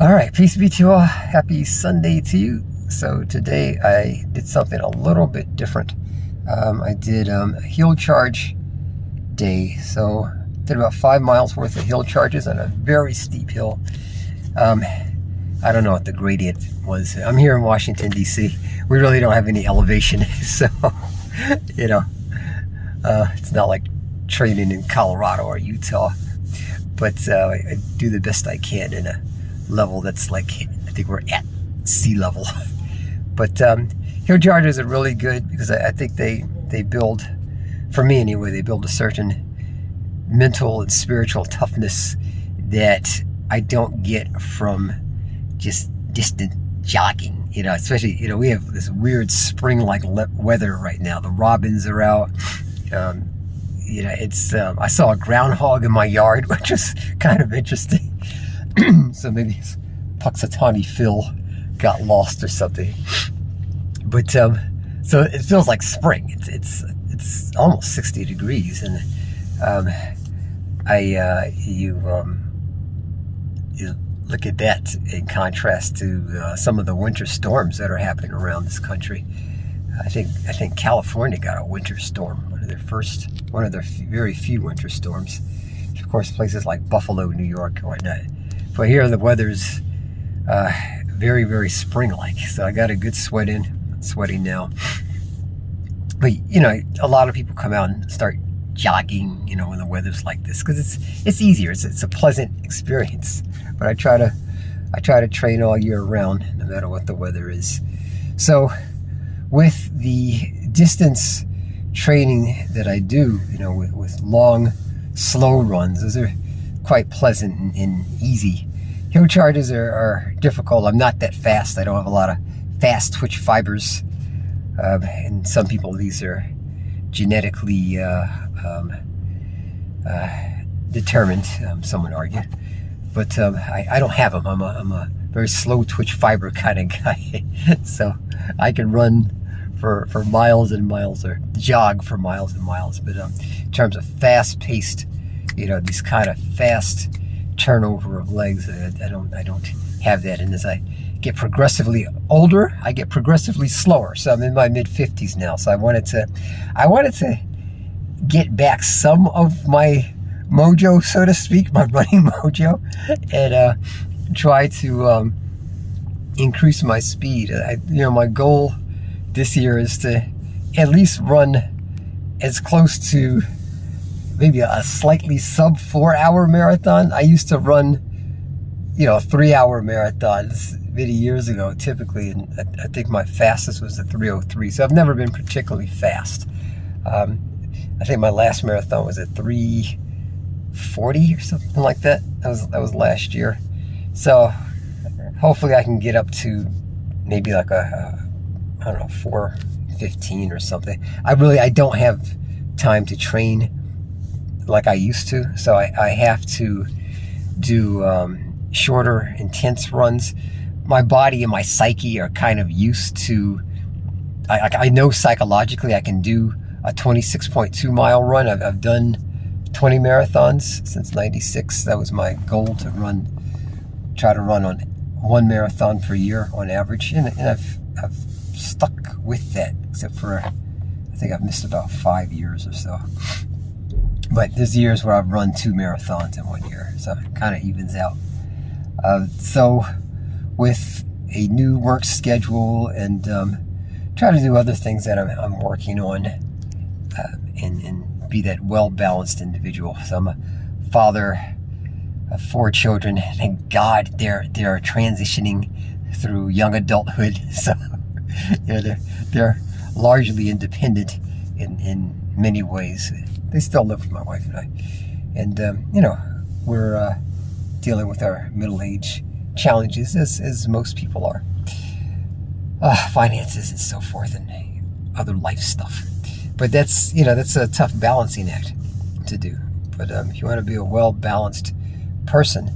All right, peace be to you all. Happy Sunday to you. So today I did something a little bit different. I did a hill charge day. So did about 5 miles worth of hill charges on a very steep hill. I don't know what the gradient was. I'm here in Washington, D.C. We really don't have any elevation. So, it's not like training in Colorado or Utah. But I do the best I can in a level that's like, I think we're at sea level. But hill charges are really good because I think they build, for me anyway, they build a certain mental and spiritual toughness that I don't get from just distant jogging. Especially, we have this weird spring-like weather right now. The robins are out. I saw a groundhog in my yard, which was kind of interesting. So maybe his Puxatawny Phil got lost or something. But so it feels like spring. It's almost 60 degrees, and you look at that in contrast to some of the winter storms that are happening around this country. I think California got a winter storm, one of their very few winter storms. Of course, places like Buffalo, New York, and whatnot. But here the weather's very, very spring-like. So I got a good sweat in. I'm sweating now. But a lot of people come out and start jogging, when the weather's like this, because it's easier. It's a pleasant experience. But I try to train all year round, no matter what the weather is. So with the distance training that I do, with long, slow runs, those are quite pleasant and easy. Hill charges are difficult. I'm not that fast. I don't have a lot of fast twitch fibers. And some people, these are genetically determined, some would argue. But I don't have them. I'm a very slow twitch fiber kind of guy. So I can run for miles and miles, or jog for miles and miles. But in terms of fast-paced, these kind of fast turnover of legs, I don't have that. And as I get progressively older, I get progressively slower. So I'm in my mid-50s now. So I wanted to get back some of my mojo, so to speak, my running mojo, and try to increase my speed. My goal this year is to at least run as close to maybe a slightly sub 4-hour marathon. I used to run 3-hour marathons many years ago, typically, and I think my fastest was a 3:03. So I've never been particularly fast. I think my last marathon was at 3:40 or something like that. That was last year. So hopefully I can get up to maybe like a 4:15 or something. I don't have time to train like I used to, so I have to do shorter, intense runs. My body and my psyche are kind of used to, I know psychologically I can do a 26.2 mile run. I've done 20 marathons since '96. That was my goal, to try to run on 1 marathon per year on average, and I've stuck with that, except for I think I've missed about 5 years or so. But there's years where I've run 2 marathons in 1 year, so it kind of evens out. So with a new work schedule and try to do other things that I'm working on, and be that well-balanced individual. So I'm a father of 4 children. Thank God they're transitioning through young adulthood. So they're largely independent in many ways. They still live with my wife and I. And, we're dealing with our middle-age challenges, as most people are. Finances and so forth, and other life stuff. But that's a tough balancing act to do. But if you want to be a well-balanced person,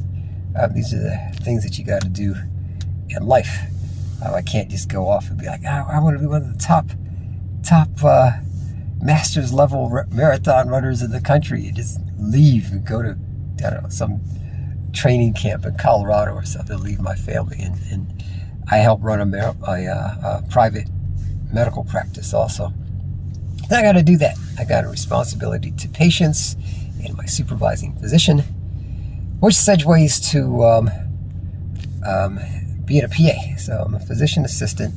these are the things that you got to do in life. I can't just go off and be like, I want to be one of the top master's level marathon runners in the country. You just leave and go to, I don't know, some training camp in Colorado or something, leave my family, and I help run a private medical practice also. And I got to do that. I got a responsibility to patients and my supervising physician, which segues to being a PA. So I'm a physician assistant.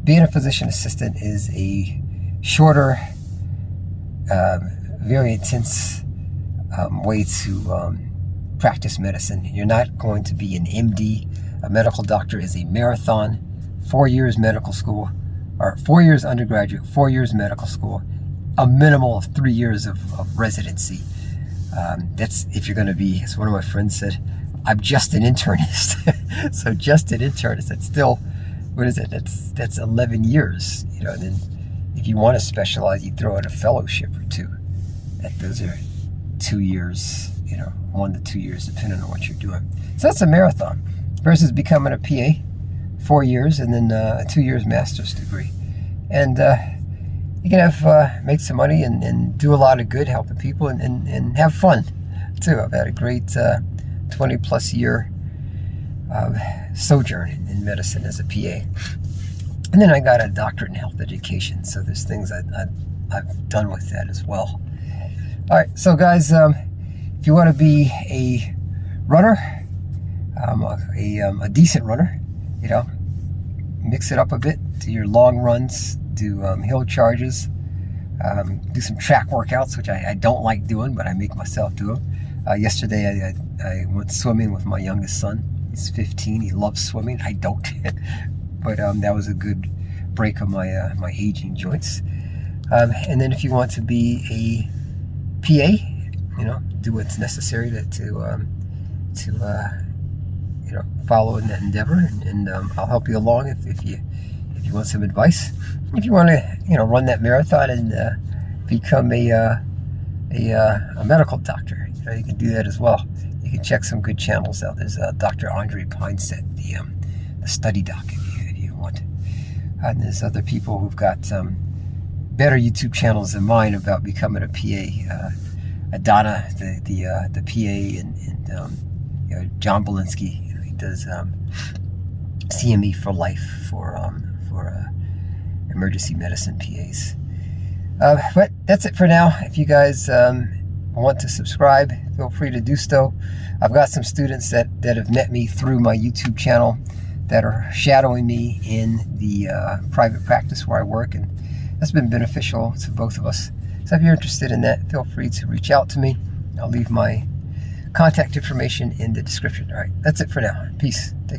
Being a physician assistant is a shorter, very intense way to practice medicine. You're not going to be an MD. A medical doctor is a marathon, 4 years medical school, or 4 years undergraduate, 4 years medical school, a minimal of 3 years of residency. That's if you're going to be, as one of my friends said, I'm just an internist. So just an internist, that's still, what is it? That's 11 years. You know, and then if you want to specialize, you throw in a fellowship or two. Those are 2 years, you know, 1 to 2 years, depending on what you're doing. So that's a marathon versus becoming a PA, 4 years, and then a 2 years master's degree. And you can have make some money and do a lot of good, helping people, and have fun too. I've had a great 20 plus year sojourn in medicine as a PA. And then I got a doctorate in health education, so there's things I've done with that as well. All right, so guys, if you want to be a runner, a decent runner, you know, mix it up a bit, do your long runs, do hill charges, do some track workouts, which I don't like doing, but I make myself do them. Yesterday I went swimming with my youngest son. He's 15. He loves swimming. I don't. But that was a good break of my aging joints. And then if you want to be a PA, you know, do what's necessary to you know, follow in that endeavor, and I'll help you along if you want some advice. If you want to, you know, run that marathon and become a medical doctor, you know, you can do that as well. You can check some good channels out. There's Dr. Andre Pineset, the study doc, if you want. And there's other people who've got better YouTube channels than mine about becoming a PA. Adana, the PA, and you know, John Belinsky, you know, he does CME for life for emergency medicine PAs. But that's it for now. If you guys want to subscribe, feel free to do so. I've got some students that have met me through my YouTube channel that are shadowing me in the private practice where I work, and that's been beneficial to both of us. So if you're interested in that, feel free to reach out to me. I'll leave my contact information in the description. All right, that's it for now. Peace. Take